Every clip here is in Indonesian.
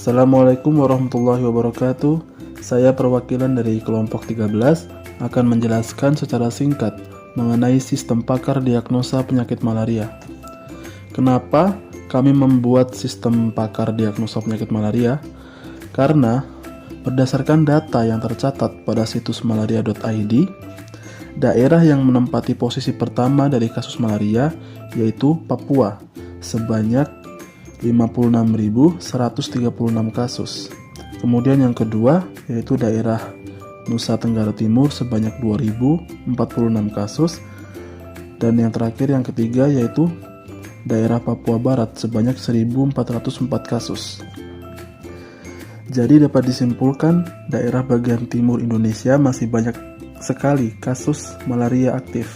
Assalamualaikum warahmatullahi wabarakatuh. Saya perwakilan dari kelompok 13 akan menjelaskan secara singkat mengenai sistem pakar diagnosa penyakit malaria. Kenapa kami membuat sistem pakar diagnosa penyakit malaria? Karena berdasarkan data yang tercatat pada situs malaria.id, daerah yang menempati posisi pertama dari kasus malaria yaitu Papua sebanyak 56.136 kasus. Kemudian yang kedua yaitu daerah Nusa Tenggara Timur sebanyak 2.046 kasus. Dan yang terakhir yang ketiga yaitu daerah Papua Barat sebanyak 1.404 kasus. Jadi dapat disimpulkan daerah bagian timur Indonesia masih banyak sekali kasus malaria aktif.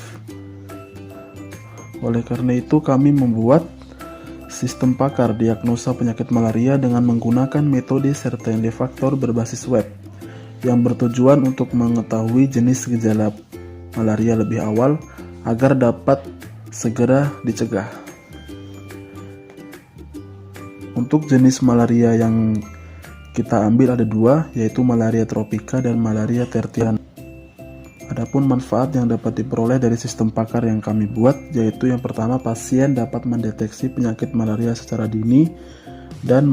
Oleh karena itu kami membuat sistem pakar diagnosa penyakit malaria dengan menggunakan metode Certain de Factor berbasis web yang bertujuan untuk mengetahui jenis gejala malaria lebih awal agar dapat segera dicegah. Untuk jenis malaria yang kita ambil ada dua, yaitu malaria tropika dan malaria tertiana. Adapun manfaat yang dapat diperoleh dari sistem pakar yang kami buat yaitu yang pertama, pasien dapat mendeteksi penyakit malaria secara dini dan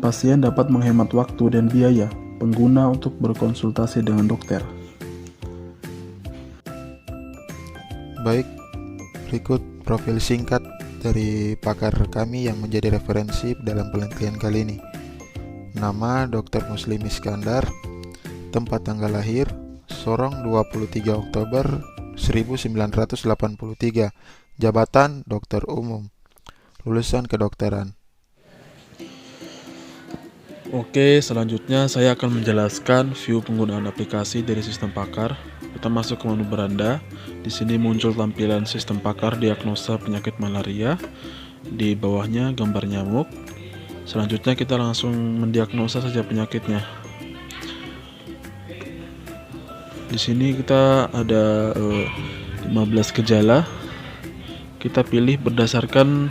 pasien dapat menghemat waktu dan biaya pengguna untuk berkonsultasi dengan dokter. Baik, berikut profil singkat dari pakar kami yang menjadi referensi dalam penelitian kali ini. Nama Dr. Muslim Iskandar, tempat tanggal lahir Sorong 23 Oktober 1983, jabatan dokter umum, lulusan kedokteran. Oke, selanjutnya saya akan menjelaskan view penggunaan aplikasi dari sistem pakar. Kita masuk ke menu beranda. Di sini muncul tampilan sistem pakar diagnosa penyakit malaria. Di bawahnya gambar nyamuk. Selanjutnya kita langsung mendiagnosa saja penyakitnya. Di sini kita ada 15 gejala. Kita pilih berdasarkan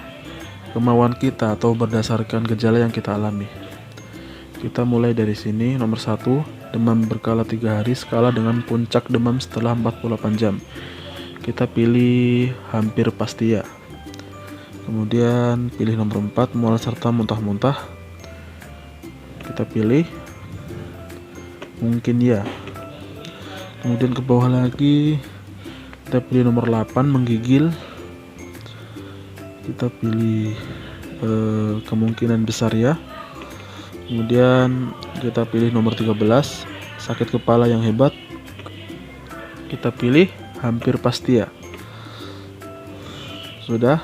kemauan kita atau berdasarkan gejala yang kita alami. Kita mulai dari sini. Nomor 1, demam berkala 3 hari skala dengan puncak demam setelah 48 jam. Kita pilih hampir pasti ya. Kemudian pilih nomor 4, mual serta muntah-muntah. Kita pilih mungkin ya. Kemudian ke bawah lagi kita pilih nomor 8, menggigil. Kita pilih kemungkinan besar ya. Kemudian kita pilih nomor 13, sakit kepala yang hebat. Kita pilih hampir pasti ya. Sudah.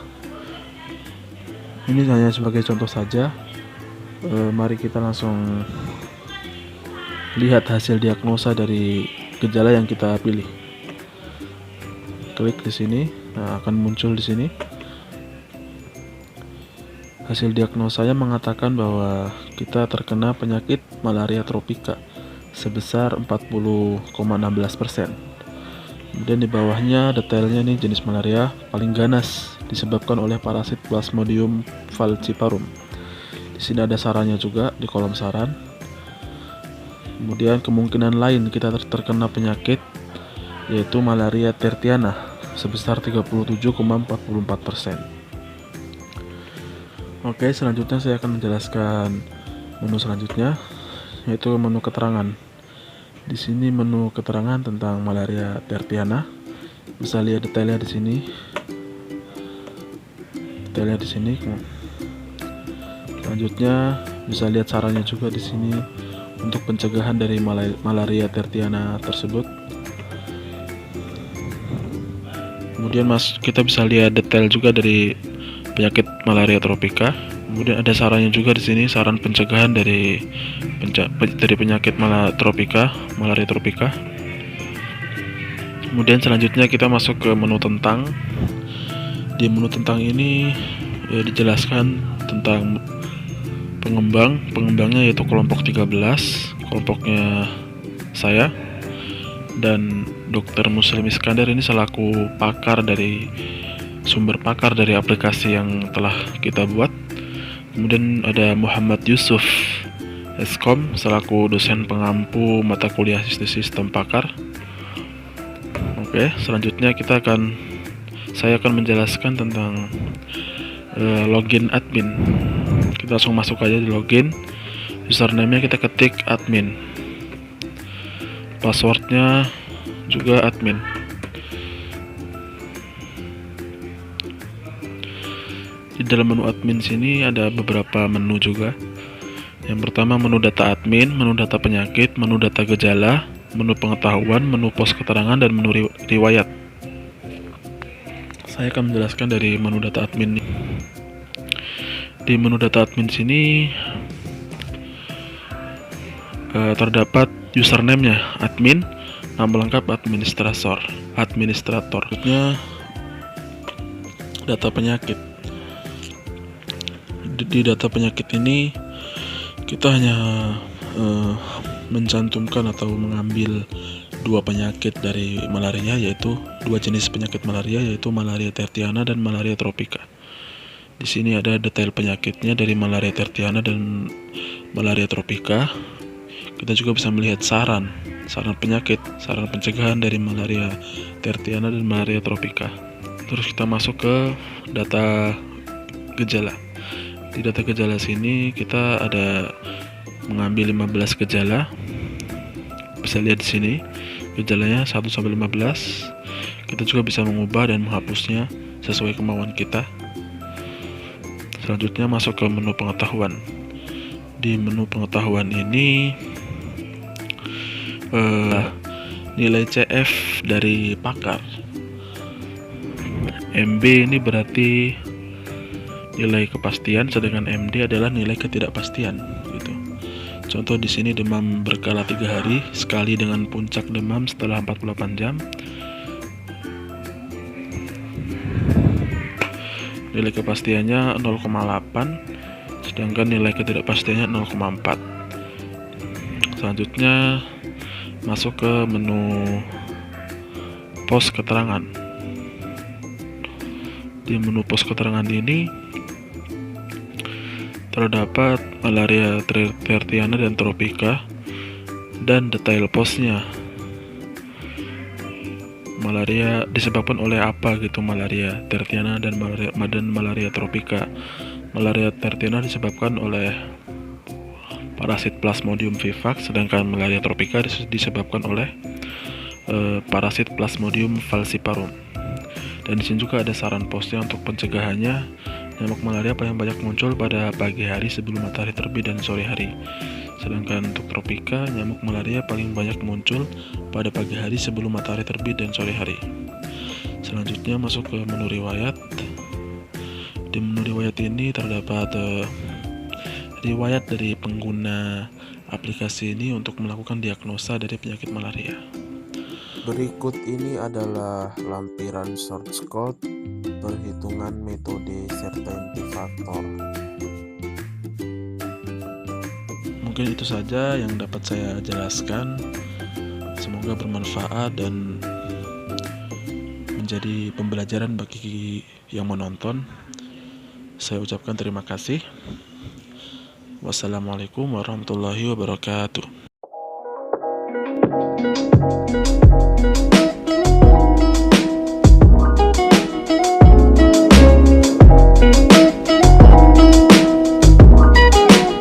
Ini hanya sebagai contoh saja. Mari kita langsung lihat hasil diagnosa dari gejala yang kita pilih. Klik di sini, akan muncul di sini. Hasil diagnosanya mengatakan bahwa kita terkena penyakit malaria tropika sebesar 40,16%. Kemudian di bawahnya detailnya nih, jenis malaria paling ganas disebabkan oleh parasit Plasmodium falciparum. Di sini ada sarannya juga di kolom saran. Kemudian kemungkinan lain kita terkena penyakit yaitu malaria tertiana sebesar 37,44%. Oke, selanjutnya saya akan menjelaskan menu selanjutnya yaitu menu keterangan. Di sini menu keterangan tentang malaria tertiana. Bisa lihat detailnya di sini. Selanjutnya bisa lihat sarannya juga di sini untuk pencegahan dari malaria tertiana tersebut. Kemudian kita bisa lihat detail juga dari penyakit malaria tropika. Kemudian ada sarannya juga di sini, saran pencegahan dari penyakit malaria tropika. Kemudian selanjutnya kita masuk ke menu tentang. Di menu tentang ini dijelaskan tentang pengembangnya yaitu kelompok 13, kelompoknya saya dan Dr. Muslim Iskandar ini selaku sumber pakar dari aplikasi yang telah kita buat. Kemudian ada Muhammad Yusuf Eskom selaku dosen pengampu mata kuliah sistem pakar. Oke, selanjutnya saya akan menjelaskan tentang login admin. Kita langsung masuk aja di login. Username-nya kita ketik admin. Passwordnya juga admin. Di dalam menu admin sini ada beberapa menu juga. Yang pertama menu data admin, menu data penyakit, menu data gejala, menu pengetahuan, menu pos keterangan, dan menu riwayat. Saya akan menjelaskan dari menu data admin. Di menu data admin sini terdapat username-nya admin, nama lengkap administrator. Maksudnya data penyakit. Di data penyakit ini kita hanya mencantumkan atau mengambil dua penyakit dari malaria, yaitu dua jenis penyakit malaria, yaitu malaria tertiana dan malaria tropika. Di sini ada detail penyakitnya dari malaria tertiana dan malaria tropika. Kita juga bisa melihat saran penyakit, saran pencegahan dari malaria tertiana dan malaria tropika. Terus kita masuk ke data gejala. Di data gejala sini kita ada mengambil 15 gejala. Bisa lihat di sini gejalanya 1 sampai 15. Kita juga bisa mengubah dan menghapusnya sesuai kemauan kita. Selanjutnya masuk ke menu pengetahuan. Di menu pengetahuan ini nilai CF dari pakar. MB ini berarti nilai kepastian, sedangkan MD adalah nilai ketidakpastian gitu. Contoh di sini demam berkala 3 hari sekali dengan puncak demam setelah 48 jam. Nilai kepastiannya 0,8, sedangkan nilai ketidakpastiannya 0,4. Selanjutnya masuk ke menu pos keterangan. Di menu pos keterangan ini terdapat malaria tertiana dan tropika dan detail posnya. Malaria disebabkan oleh apa gitu, malaria tertiana dan malaria tropika. Malaria tertiana disebabkan oleh parasit Plasmodium vivax, sedangkan malaria tropika disebabkan oleh parasit Plasmodium falciparum. Dan di sini juga ada saran posnya untuk pencegahannya. Nyamuk malaria paling banyak muncul pada pagi hari sebelum matahari terbit dan sore hari. Sedangkan untuk tropika, nyamuk malaria paling banyak muncul pada pagi hari sebelum matahari terbit dan sore hari. Selanjutnya masuk ke menu riwayat. Di menu riwayat ini terdapat riwayat dari pengguna aplikasi ini untuk melakukan diagnosa dari penyakit malaria. Berikut ini adalah lampiran source code perhitungan metode Certainty-Factor. Mungkin itu saja yang dapat saya jelaskan. Semoga bermanfaat dan menjadi pembelajaran bagi yang menonton. Saya ucapkan terima kasih. Wassalamualaikum warahmatullahi wabarakatuh.